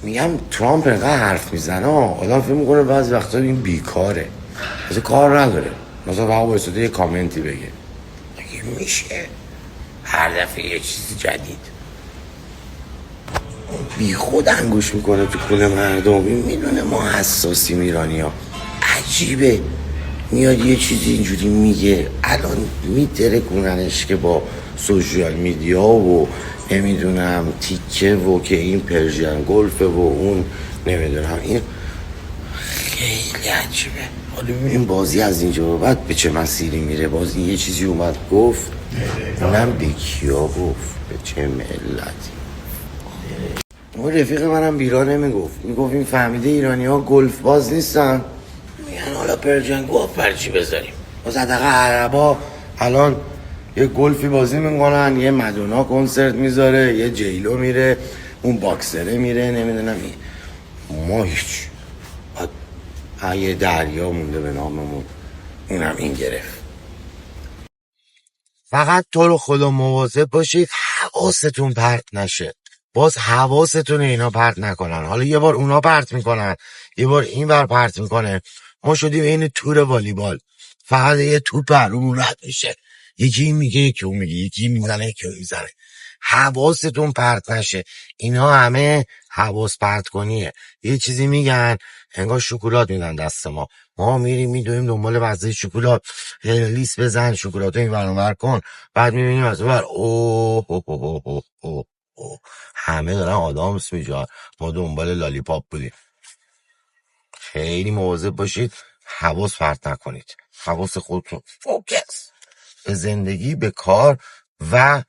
میگم ترامپ اینقدر حرف میزنه آدم فکر میکنه بعضی وقتا این بیکاره، مثلا کار نداره، مثلا فقط وایساده یه کامنتی بگه. مگه میشه هر دفعه یه چیزی جدید؟ بی خود انگوش میکنه تو کل مردم. این میدونه ما حساسیم ایرانی ها. عجیبه میاد یه چیزی اینجوری میگه، الان میترکوننش که با سوشیال میدیا و نمیدونم تیکه و که این پرژین گلفه و اون نمیدونم این. خیلی عجیبه. حالا ببینیم بازی از اینجا به بعد به چه مسیری میره. بازی یه چیزی اومد گفت، اونم به کیا گفت، به چه ملتی. اون رفیق منم بیرا نمیگفت، میگفت این فهمیده ایرانی ها گلف باز نیستن، میگن حالا پرژن گفت بر چی بذاریم. باز حداقل عربا الان یه گلفی بازی میکنن، یه مدونا کنسرت میذاره، یه جیلو میره، اون باکسره میره، نمیدونم ما هیچ. یه دریا مونده به ناممون، اونم این گرفت. فقط تو رو خدا مواظب باشید حواستون پرت نشه. باز حواستون اینا پرت نکنن. حالا یه بار اونا پرت میکنن، یه بار این بر پرت میکنه. ما شدیم این تور والیبال، فقط یه توپ برامون رد میشه، یکی این میگه یکی اون میگه، یکی میزنه یکی میزنه. حواستون پرت نشه. اینا همه حواس پرت کنیه. یه چیزی میگن انگار شکلات میدن دست ما میریم میدویم دنبال وزه شکلات، لیست بزن شکلات این ور کن، بعد میبینیم از اون ور اوه همه دارن آدامس میجان، ما دنبال لالیپاپ بودیم. خیلی مواظب باشید، حواس پرت نکنید. حواس خودتون فوکس به زندگی، به کار و